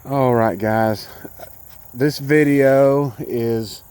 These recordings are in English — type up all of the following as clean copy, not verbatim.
All right, guys, this video is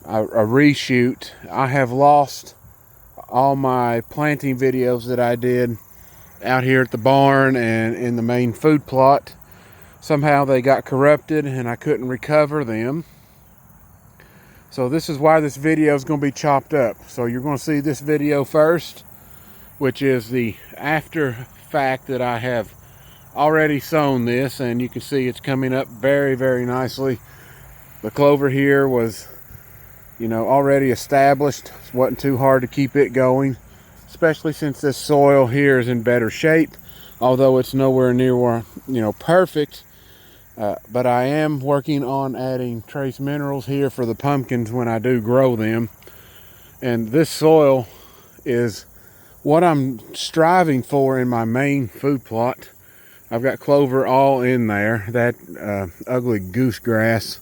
a reshoot. I have lost all my planting videos that I did out here at the barn and in the main food plot. Somehow they got corrupted and I couldn't recover them. So this is why this video is going to be chopped up. So you're going to see this video first, which is the after fact that I have already sown this, and you can see it's coming up very nicely. The clover here was, already established. It wasn't too hard to keep it going, especially since this soil here is in better shape, although it's nowhere near perfect. But I am working on adding trace minerals here for the pumpkins when I do grow them. And this soil is what I'm striving for in my main food plot. I've got clover all in there. That ugly goose grass,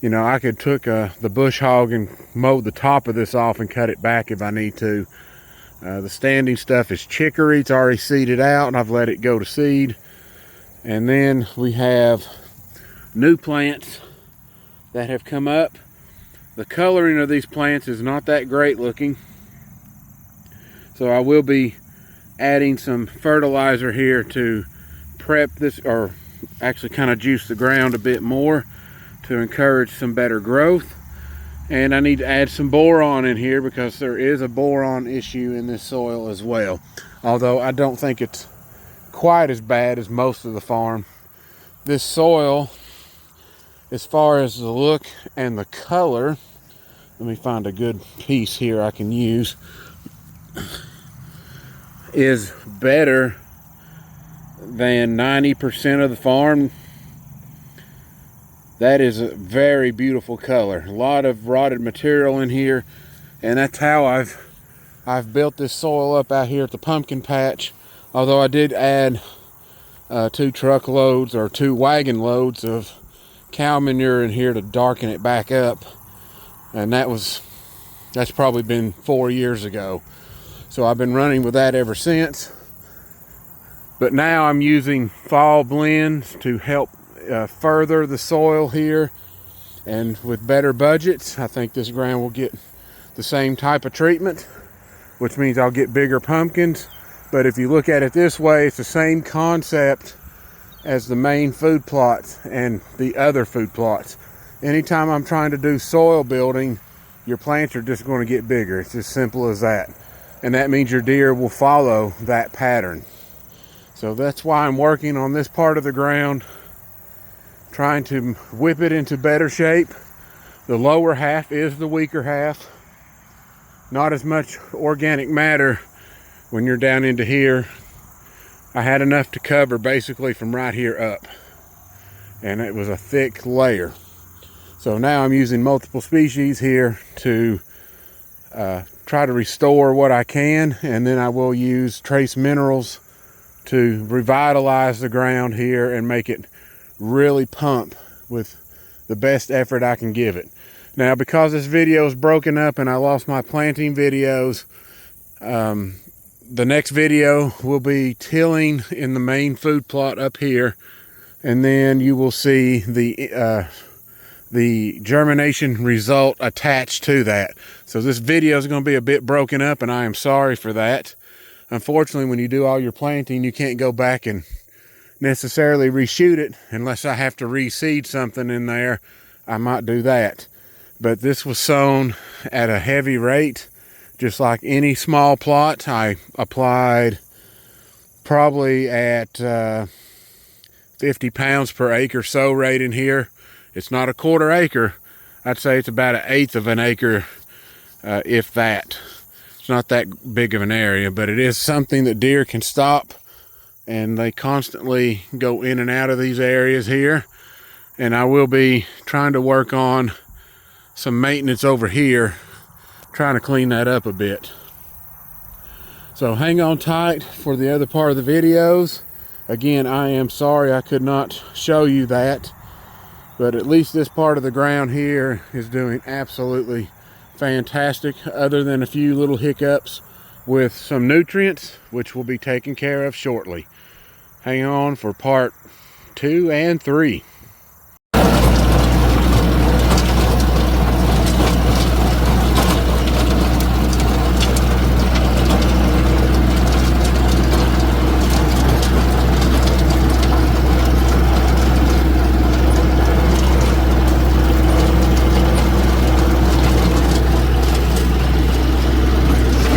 I could took the bush hog and mowed the top of this off and cut it back if I need to. The standing stuff is chicory. It's already seeded out and I've let it go to seed. And then we have new plants that have come up. The coloring of these plants is not that great looking. So I will be adding some fertilizer here to prep this, or actually kind of juice the ground a bit more to encourage some better growth. And I need to add some boron in here because there is a boron issue in this soil as well, although I don't think it's quite as bad as most of the farm. This soil, as far as the look and the color, let me find a good piece here I can use, is better than 90% of the farm. That is a very beautiful color. A lot of rotted material in here, and that's how I've built this soil up out here at the pumpkin patch. Although I did add 2 truckloads or 2 wagon loads of cow manure in here to darken it back up, and that's probably been 4 years ago. So I've been running with that ever since. But now I'm using fall blends to help further the soil here, and with better budgets I think this ground will get the same type of treatment, which means I'll get bigger pumpkins. But if you look at it this way, it's the same concept as the main food plots and the other food plots. Anytime I'm trying to do soil building, your plants are just going to get bigger. It's as simple as that, and that means your deer will follow that pattern. So that's why I'm working on this part of the ground, trying to whip it into better shape. The lower half is the weaker half. Not as much organic matter when you're down into here. I had enough to cover basically from right here up, and it was a thick layer. So now I'm using multiple species here to try to restore what I can, and then I will use trace minerals to revitalize the ground here and make it really pump with the best effort I can give it. Now, because this video is broken up and I lost my planting videos, the next video will be tilling in the main food plot up here, and then you will see the germination result attached to that. So this video is going to be a bit broken up, and I am sorry for that. Unfortunately, when you do all your planting, you can't go back and necessarily reshoot it unless I have to reseed something in there. I might do that. But this was sown at a heavy rate, just like any small plot. I applied probably at 50 pounds per acre sow rate in here. It's not a quarter acre. I'd say it's about 1/8 of an acre, if that. It's not that big of an area, but it is something that deer can stop, and they constantly go in and out of these areas here. And I will be trying to work on some maintenance over here, trying to clean that up a bit. So hang on tight for the other part of the videos. Again, I am sorry I could not show you that, but at least this part of the ground here is doing absolutely fantastic, other than a few little hiccups with some nutrients, which will be taken care of shortly. Hang on for part 2, and 3.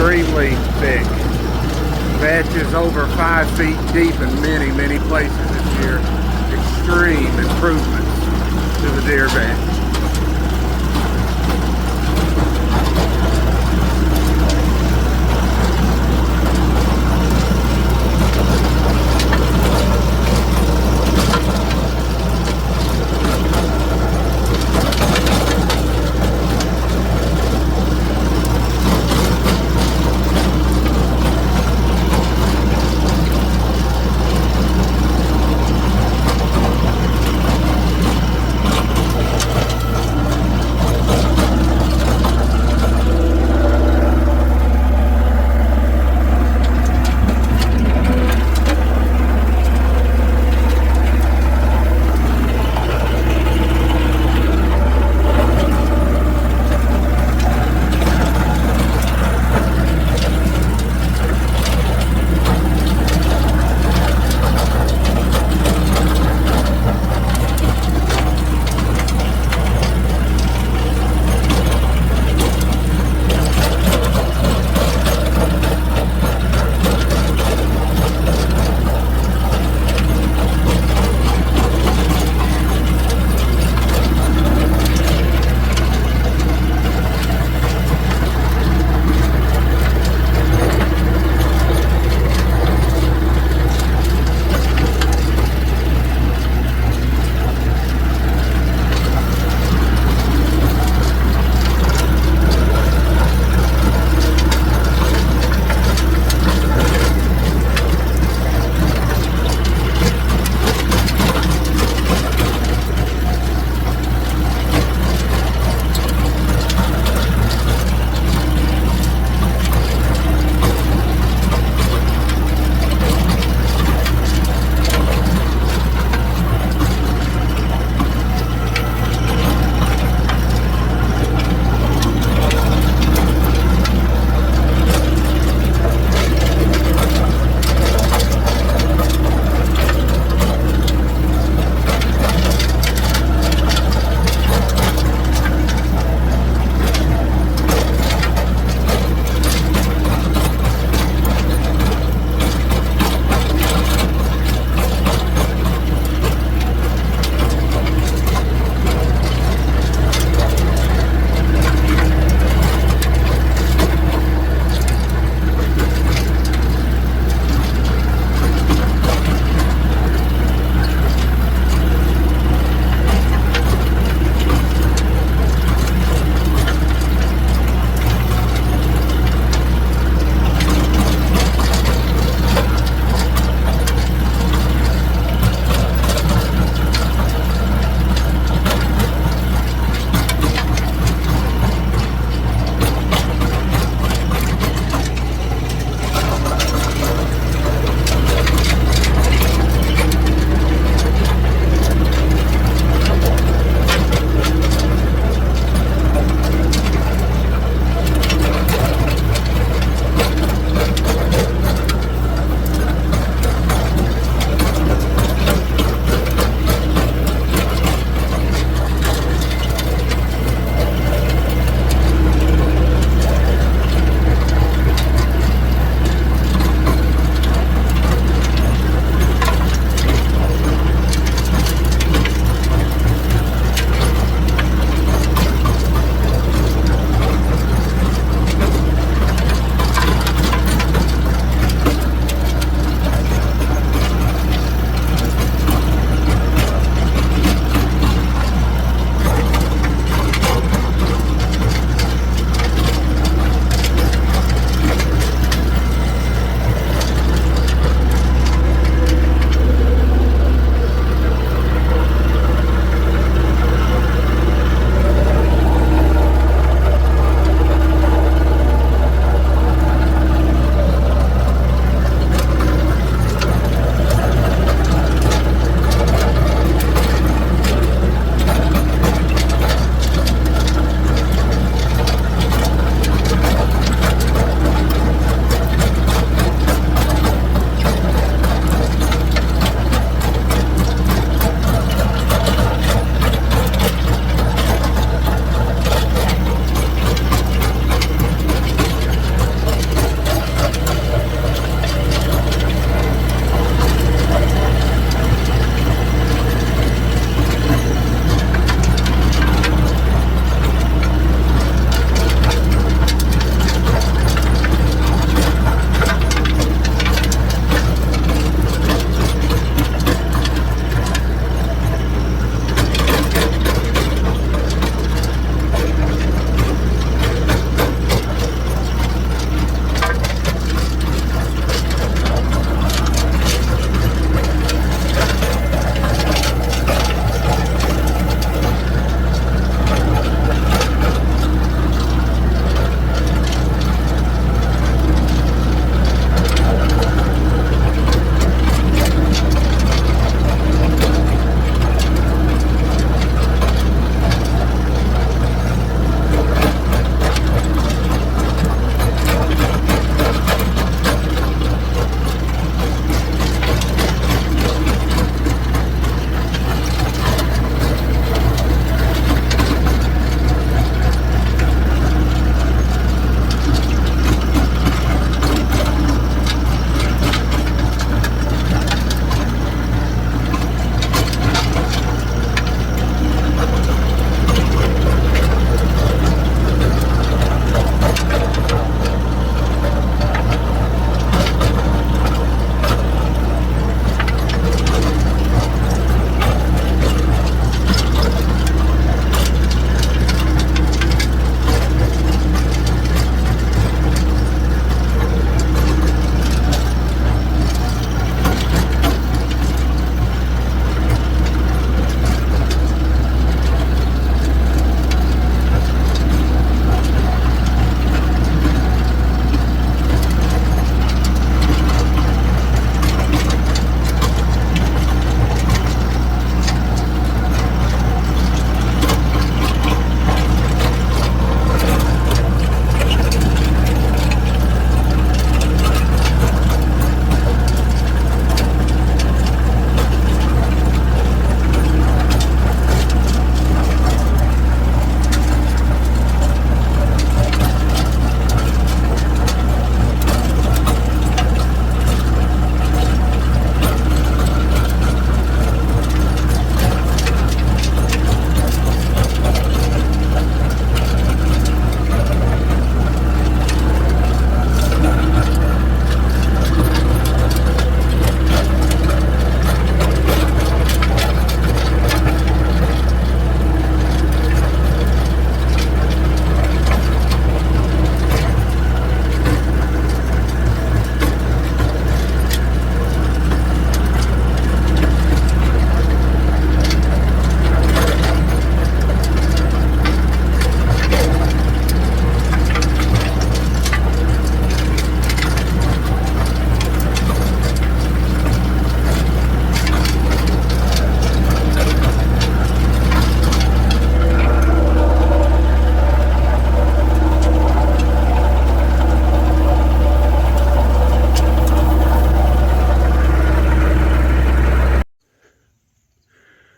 Extremely thick. Vetch is over 5 feet deep in many places this year. Extreme improvements to the deer vetch.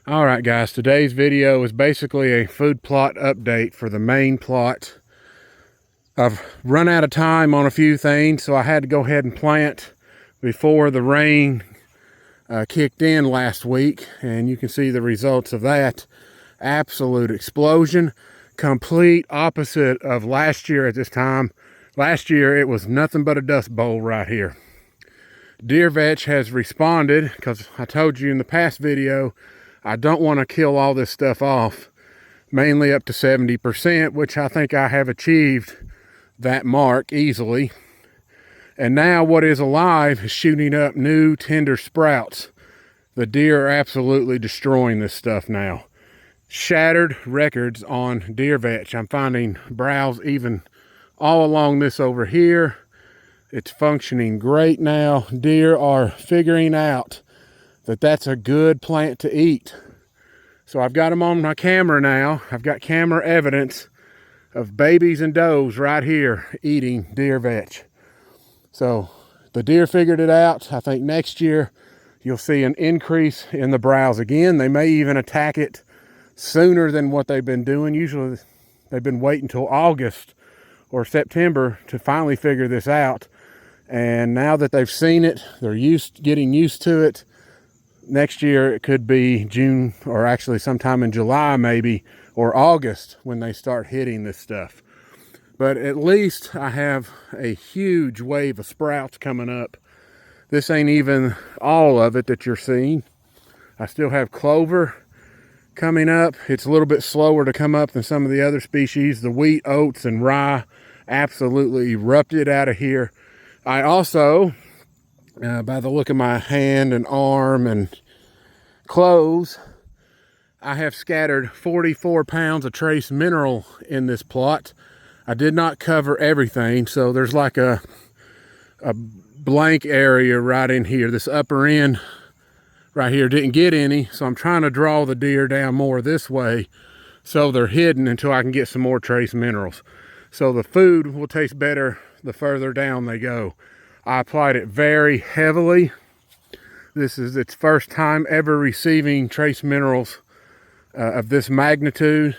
All right, guys, today's video is basically a food plot update for the main plot. I've run out of time on a few things, so I had to go ahead and plant before the rain kicked in last week, and you can see the results of that. Absolute explosion, complete opposite of last year at this time. Last year it was nothing but a dust bowl right here. Deer vetch has responded, because I told you in the past video I don't want to kill all this stuff off, mainly up to 70%, which I think I have achieved that mark easily. And now what is alive is shooting up new tender sprouts. The deer are absolutely destroying this stuff now. Shattered records on deer vetch. I'm finding browse even all along this over here. It's functioning great now. Deer are figuring out that that's a good plant to eat. So I've got them on my camera now. I've got camera evidence of babies and does right here eating deer vetch. So the deer figured it out. I think next year you'll see an increase in the browse again. They may even attack it sooner than what they've been doing. Usually they've been waiting until August or September to finally figure this out. And now that they've seen it, they're getting used to it. Next year it could be June, or actually sometime in July maybe, or August when they start hitting this stuff. But at least I have a huge wave of sprouts coming up. This ain't even all of it that you're seeing. I still have clover coming up. It's a little bit slower to come up than some of the other species. The wheat, oats, and rye absolutely erupted out of here. I also, by the look of my hand and arm and clothes, I have scattered 44 pounds of trace mineral in this plot. I did not cover everything, so there's like a blank area right in here. This upper end right here didn't get any, so I'm trying to draw the deer down more this way so they're hidden until I can get some more trace minerals. So the food will taste better the further down they go. I applied it very heavily. This is its first time ever receiving trace minerals of this magnitude,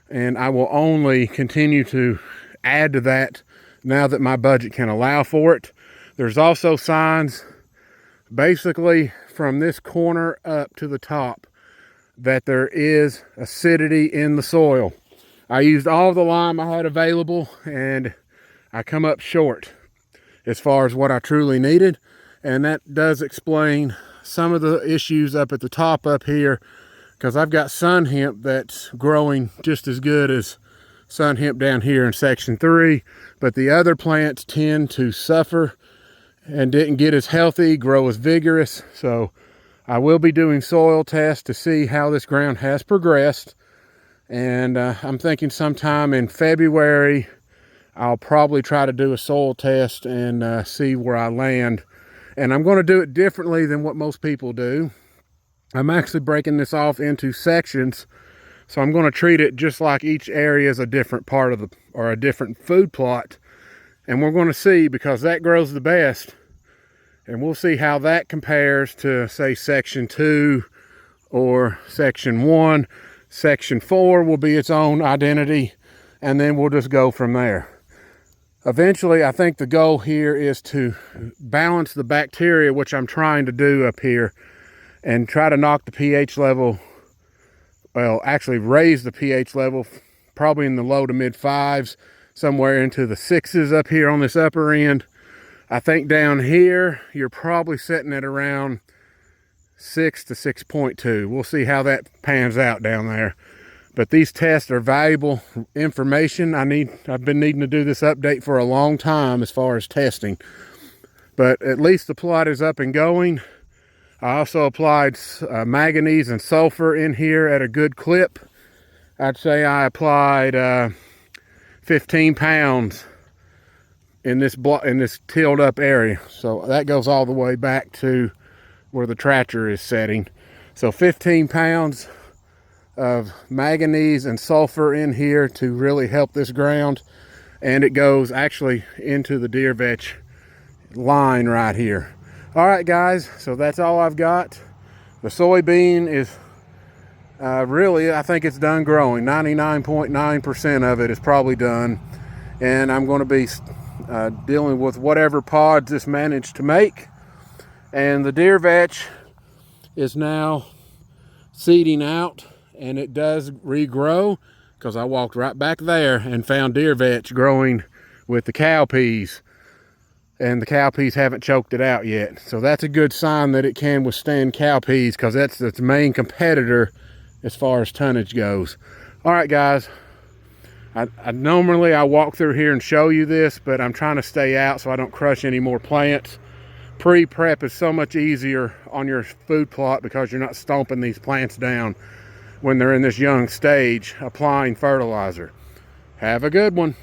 and I will only continue to add to that now that my budget can allow for it. There's also signs basically from this corner up to the top that there is acidity in the soil. I used all the lime I had available and I come up short as far as what I truly needed, and that does explain some of the issues up at the top up here, because I've got sun hemp that's growing just as good as sun hemp down here in section 3, but the other plants tend to suffer and didn't get as healthy, grow as vigorous. So I will be doing soil tests to see how this ground has progressed, and I'm thinking sometime in February I'll probably try to do a soil test and see where I land. And I'm going to do it differently than what most people do. I'm actually breaking this off into sections, so I'm going to treat it just like each area is a different part of or a different food plot. And we're going to see, because that grows the best, and we'll see how that compares to, say, section 2 or section 1. Section 4 will be its own identity, and then we'll just go from there. Eventually, I think the goal here is to balance the bacteria, which I'm trying to do up here, and try to knock the pH level, well, actually raise the pH level probably in the low to mid 5s, somewhere into the 6s up here on this upper end. I think down here, you're probably sitting at around 6 to 6.2. We'll see how that pans out down there. But these tests are valuable information. I've been needing to do this update for a long time as far as testing. But at least the plot is up and going. I also applied manganese and sulfur in here at a good clip. I'd say I applied 15 pounds in this tilled up area. So that goes all the way back to where the tractor is setting. So 15 pounds of manganese and sulfur in here to really help this ground, and it goes actually into the deer vetch line right here. All right, guys, so that's all I've got. The soybean is Really, I think it's done growing. 99.9% of it is probably done. And I'm going to be dealing with whatever pods this managed to make. And the deer vetch is now seeding out, and it does regrow, because I walked right back there and found deer vetch growing with the cowpeas, and the cowpeas haven't choked it out yet. So that's a good sign that it can withstand cowpeas, because that's its main competitor as far as tonnage goes. All right, guys, I normally walk through here and show you this, but I'm trying to stay out so I don't crush any more plants. Pre-prep is so much easier on your food plot because you're not stomping these plants down when they're in this young stage applying fertilizer. Have a good one.